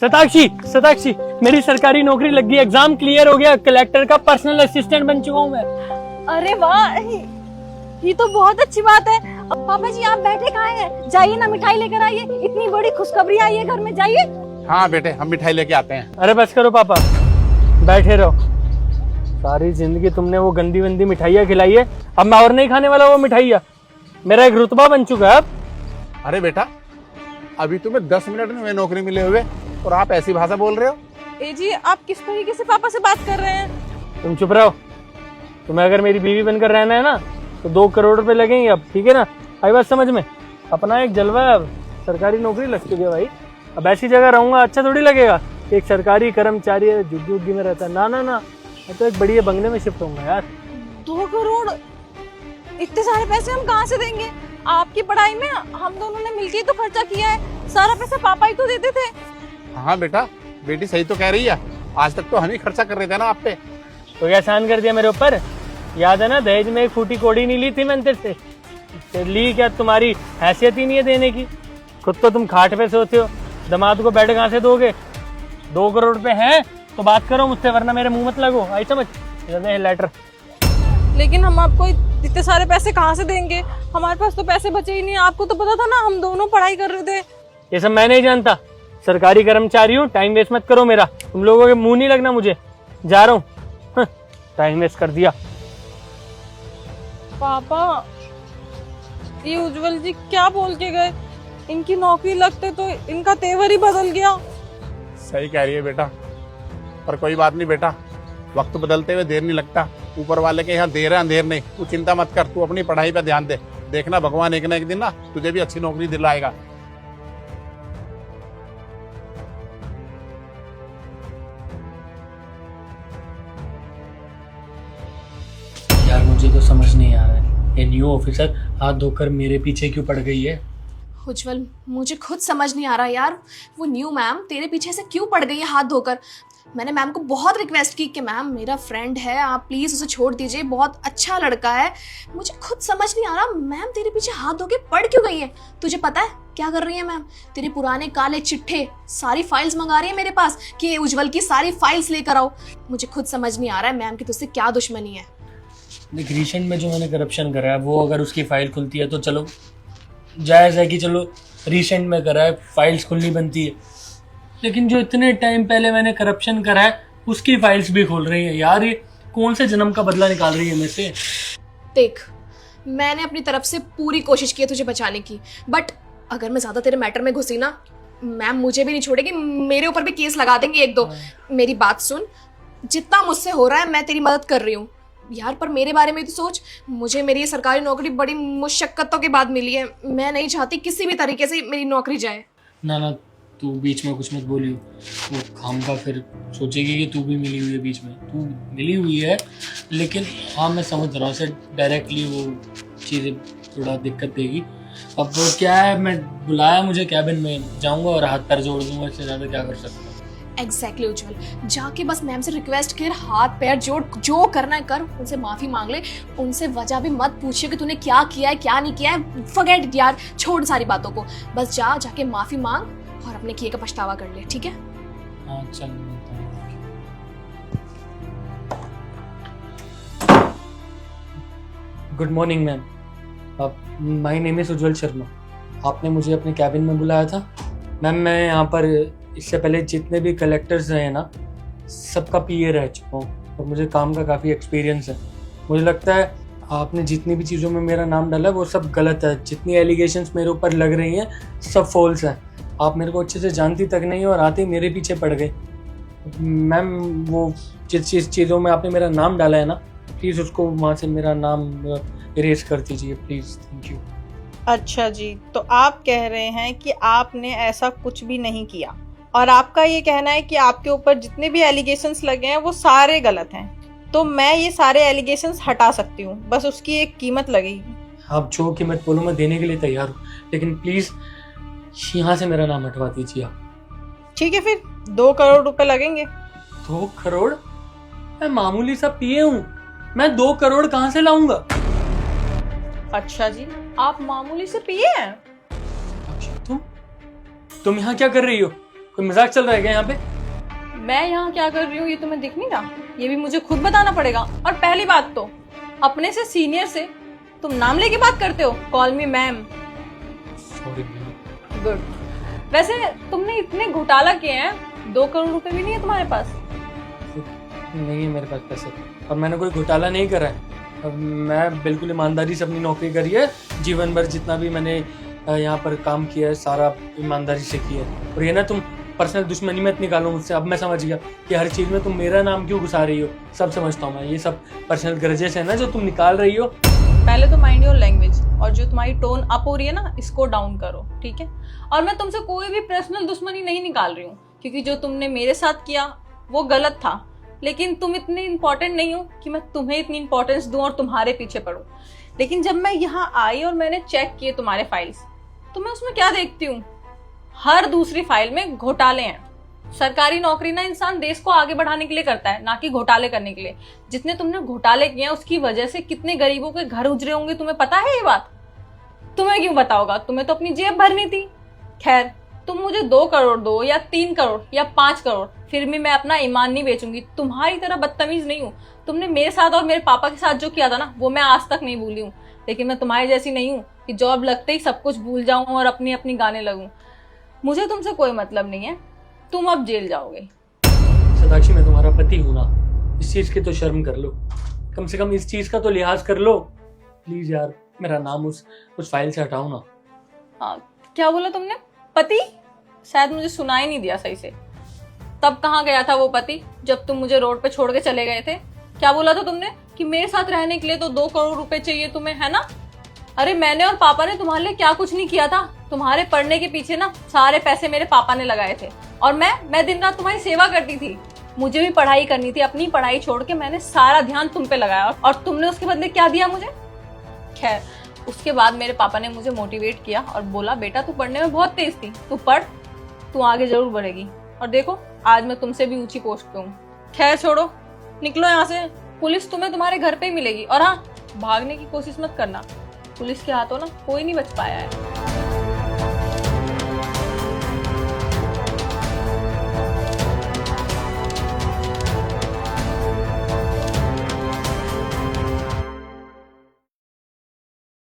सताक्षी सताक्षी मेरी सरकारी नौकरी लग गई, एग्जाम क्लियर हो गया, कलेक्टर का पर्सनल असिस्टेंट बन चुका हूँ मैं। अरे वाह, ये तो बहुत अच्छी बात है। पापा जी आप बैठे कहाँ हैं? जाइए ना मिठाई लेकर आइए, इतनी बड़ी खुशखबरी आई है घर में, जाइए। हाँ बेटे हम मिठाई लेके आते हैं। अरे बस करो पापा, बैठे रहो। सारी जिंदगी तुमने वो गंदी वंदी मिठाइयाँ खिलाई है, अब मैं और नहीं खाने वाला वो मिठाइयाँ। मेरा एक रुतबा बन चुका है अब। अरे बेटा अभी तुम्हें 10 मिनट में नौकरी मिले हुए और आप ऐसी भाषा बोल रहे हो। ए जी आप किस तरीके से पापा से बात कर रहे हैं? तुम चुप रहो। तुम्हें अगर मेरी बीवी बनकर रहना है ना तो 2 करोड़ रुपए लगेंगे अब, ठीक है ना? आई बात समझ में? अपना एक जलवा है, अब सरकारी नौकरी लग चुकी है भाई। अब ऐसी जगह रहूंगा अच्छा थोड़ी लगेगा। एक सरकारी कर्मचारी है झुग्गी उग्गी में रहता है, ना ना ना, मैं तो एक बढ़िया बंगले में शिफ्ट होऊंगा यार। 2 करोड़? इतने सारे पैसे हम कहाँ से देंगे? आपकी पढ़ाई में हम दोनों ने मिलकर ही तो खर्चा किया है, सारा पैसा पापा ही तो देते थे। हाँ बेटा बेटी सही तो कह रही है, आज तक तो हम ही खर्चा कर रहे थे ना आप पे। तो क्या एहसान कर दिया मेरे ऊपर? याद है ना दहेज में एक फूटी कोड़ी नहीं ली थी मैंने तेरे से? ली क्या? तुम्हारी हैसियत ही नहीं है देने की। खुद तो तुम खाट पे सोते हो, दामाद को बेड कहाँ से दोगे? 2 करोड़ रुपए हैं तो बात करो मुझसे, वरना मेरे मुंह मत लगो। आई समझ? लेटर। लेकिन हम आपको इतने सारे पैसे कहाँ से देंगे? हमारे पास तो पैसे बचे ही नहीं। आपको तो पता था ना हम दोनों पढ़ाई कर रहे थे। ये सब मैं नहीं जानता, सरकारी कर्मचारी हूँ, टाइम वेस्ट मत करो मेरा। तुम लोगों के मुंह नहीं लगना मुझे, जा रहा हूँ। टाइम वेस्ट कर दिया। पापा ये उज्जवल जी क्या बोल के गए? इनकी नौकरी लगते तो इनका तेवर ही बदल गया। सही कह रही है बेटा, पर कोई बात नहीं बेटा, वक्त बदलते हुए देर नहीं लगता। ऊपर वाले के यहाँ देर है अंधेर नहीं। तू चिंता मत कर, तू अपनी पढ़ाई पे ध्यान दे। देखना भगवान एक ना एक दिन ना तुझे भी अच्छी नौकरी दिलाएगा। यार मुझे तो समझ नहीं आ रहा है, ये न्यू ऑफिसर हाथ धोकर मेरे पीछे क्यों पड़ गई है? उज्जवल मुझे खुद समझ नहीं आ रहा यार, वो न्यू मैम तेरे पीछे से क्यों पड़ गई है हाथ धोकर। मैंने मैम को बहुत रिक्वेस्ट की कि मैम मेरा फ्रेंड है, आप प्लीज़ उसे छोड़ दीजिए, बहुत अच्छा लड़का है। मुझे खुद समझ नहीं आ रहा मैम तेरे पीछे हाथ धो के पड़ क्यों गई है। तुझे पता है क्या कर रही है मैम? तेरे पुराने काले चिट्ठे सारी फाइल्स मंगा रही है मेरे पास कि उज्जवल की सारी फाइल्स लेकर आओ। मुझे खुद समझ नहीं आ रहा है मैम की तुझसे क्या दुश्मनी है। देख रिसेंट में जो मैंने करप्शन करा है वो अगर उसकी फाइल खुलती है तो चलो जायज़ है कि चलो रिसेंट में करा है, फाइल्स खुलनी बनती है। लेकिन जो इतने टाइम पहले मैंने करप्शन करा है उसकी फाइल्स भी खोल रही है। यार ये कौन से जन्म का बदला निकाल रही है मेरे से? देख मैंने अपनी तरफ से पूरी कोशिश की है तुझे बचाने की, बट अगर मैं ज़्यादा तेरे मैटर में घुसी ना मैम मुझे भी नहीं छोड़ेगी, मेरे ऊपर भी केस लगा देंगे 1-2। मेरी बात सुन, जितना मुझसे हो रहा है मैं तेरी मदद कर रही हूँ यार, पर मेरे बारे में तो सोच। मुझे मेरी सरकारी नौकरी बड़ी मुशक्कतों के बाद मिली है, मैं नहीं चाहती किसी भी तरीके से मेरी नौकरी जाए। ना ना तू बीच में कुछ मत बोलियो, वो खाम का फिर सोचेगी कि तू भी मिली हुई है बीच में। तू मिली हुई है लेकिन हाँ मैं समझ रहा हूँ से डायरेक्टली वो चीज़ें थोड़ा दिक्कत देगी। अब क्या है, मैं बुलाया मुझे कैबिन में, जाऊँगा और हाथ पैर जोड़ दूंगा, इससे ज़्यादा क्या कर सकता हूँ। एग्जैक्टली उज्जवल, जाके बस मैम से रिक्वेस्ट कर, हाथ पैर जोड़, जो करना है कर, उनसे माफ़ी मांग ले। उनसे वजह भी मत पूछिए कि तूने क्या किया है क्या नहीं किया है, फॉरगेट इट यार, छोड़ सारी बातों को। बस जाके माफ़ी मांग और अपने किए का पछतावा कर ले, ठीक है? हाँ चल। Good morning ma'am, my name is Ujjwal Sharma. आपने मुझे अपने कैबिन में बुलाया था। मैम मैं यहाँ पर इससे पहले जितने भी कलेक्टर्स रहे ना सबका पीए रह चुका हूँ और मुझे काम का काफ़ी एक्सपीरियंस है। मुझे लगता है आपने जितनी भी चीज़ों में मेरा नाम डाला है वो सब गलत है। जितनी एलिगेशंस मेरे ऊपर लग रही हैं सब फॉल्स है। आप मेरे को अच्छे से जानती तक नहीं और आते ही मेरे पीछे पड़ गए। मैम वो जिस चीज़ों में आपने मेरा नाम डाला है ना, प्लीज़ उसको वहाँ से मेरा नाम इरेज कर दीजिए प्लीज़। Thank you. अच्छा जी, तो आप कह रहे हैं कि आपने ऐसा कुछ भी नहीं किया और आपका ये कहना है कि आपके ऊपर जितने भी एलिगेशंस लगे हैं वो सारे गलत हैं। तो मैं ये सारे एलिगेशंस हटा सकती हूँ, बस उसकी एक कीमत लगेगी। आप जो कीमत बोलो मैं देने के लिए तैयार हूँ, लेकिन प्लीज़ यहाँ से मेरा नाम हटवा दीजिए आप। ठीक है फिर 2 करोड़ रुपए लगेंगे। 2 करोड़? मैं मामूली सा पीए हूँ, मैं 2 करोड़ कहाँ से लाऊंगा? अच्छा जी, आप मामूली से पिए हैं? तुम यहाँ क्या कर रही हो? कोई मजाक चल रहा है क्या यहाँ पे? मैं यहाँ क्या कर रही हूँ ये तुम्हें दिख नहीं रहा? ये भी मुझे खुद बताना पड़ेगा। और पहली बात तो अपने से सीनियर से तुम नाम लेके बात करते हो, call me ma'am. Sorry. Good. वैसे तुमने इतने घोटाला किए हैं, 2 करोड़ रुपए भी नहीं है तुम्हारे पास? नहीं है मेरे पास पैसे, और मैंने कोई घोटाला नहीं करा है। अब मैं बिल्कुल ईमानदारी से अपनी नौकरी करी है। जीवन भर जितना भी मैंने यहाँ पर काम किया है सारा ईमानदारी से किया है। और ये ना तुम पर्सनल दुश्मनी मत निकालो मुझसे। अब मैं समझ गया कि हर चीज़ में तुम मेरा नाम क्यों घुसा रही हो। सब समझता हूँ मैं, ये सब पर्सनल ग्रजेस है ना जो तुम निकाल रही हो। पहले तो माइंड योर लैंग्वेज, और जो तुम्हारी टोन अप हो रही है ना, इसको डाउन करो, ठीक है? और मैं तुमसे कोई भी पर्सनल दुश्मनी नहीं निकाल रही हूँ, क्योंकि जो तुमने मेरे साथ किया वो गलत था। लेकिन तुम इतनी इंपॉर्टेंट नहीं हो कि मैं तुम्हें इतनी इंपॉर्टेंस दूं और तुम्हारे पीछे पड़ूं। लेकिन जब मैं यहाँ आई और मैंने चेक किए तुम्हारे फाइल्स, तो मैं उसमें क्या देखती हूँ? हर दूसरी फाइल में घोटाले हैं। सरकारी नौकरी ना इंसान देश को आगे बढ़ाने के लिए करता है, ना कि घोटाले करने के लिए। जितने तुमने घोटाले किए हैं उसकी वजह से कितने गरीबों के घर उजरे होंगे, तुम्हें पता है ये बात? तुम्हें क्यों पता होगा? तुम्हें तो अपनी जेब भरनी थी। खैर, तुम मुझे 2 करोड़ दो या 3 करोड़ या 5 करोड़, फिर भी मैं अपना ईमान नहीं बेचूंगी। तुम्हारी तरह बदतमीज नहीं हूँ। तुमने मेरे साथ और मेरे पापा के साथ जो किया था ना, वो मैं आज तक नहीं भूली हूँ। लेकिन मैं तुम्हारी जैसी नहीं हूँ कि जॉब लगते ही सब कुछ भूल जाऊं और अपनी अपनी गाने लगूं। मुझे तुमसे कोई मतलब नहीं है। तुम अब जेल जाओगे। सदाक्षी, मैं तुम्हारा पति हूं ना, इस चीज की तो शर्म कर लो। कम से कम इस चीज का तो लिहाज कर लो प्लीज यार। मेरा नाम उस फाइल से हटाओ ना। क्या बोला तुमने? पति? शायद मुझे सुनाई नहीं दिया सही से। तब कहाँ गया था वो पति जब तुम मुझे रोड पे छोड़ के चले गए थे? क्या बोला था तुमने कि मेरे साथ रहने के लिए तो 2 करोड़ रुपए चाहिए तुम्हें, है ना? अरे मैंने और पापा ने तुम्हारे लिए क्या कुछ नहीं किया था। तुम्हारे पढ़ने के पीछे ना सारे पैसे मेरे पापा ने लगाए थे, और मैं दिन रात तुम्हारी सेवा करती थी। मुझे भी पढ़ाई करनी थी, अपनी पढ़ाई छोड़ के मैंने सारा ध्यान तुम पे लगाया, और तुमने उसके बदले क्या दिया मुझे? खैर, उसके बाद मेरे पापा ने मुझे मोटिवेट किया और बोला, बेटा तू पढ़ने में बहुत तेज थी, तू पढ़, तू आगे जरूर बढ़ेगी। और देखो आज मैं तुमसे भी ऊंची पोस्ट पे हूँ। खैर छोड़ो, निकलो यहाँ से। पुलिस तुम्हें तुम्हारे घर पे ही मिलेगी। और हाँ, भागने की कोशिश मत करना, पुलिस के हाथों ना कोई नहीं बच पाया है।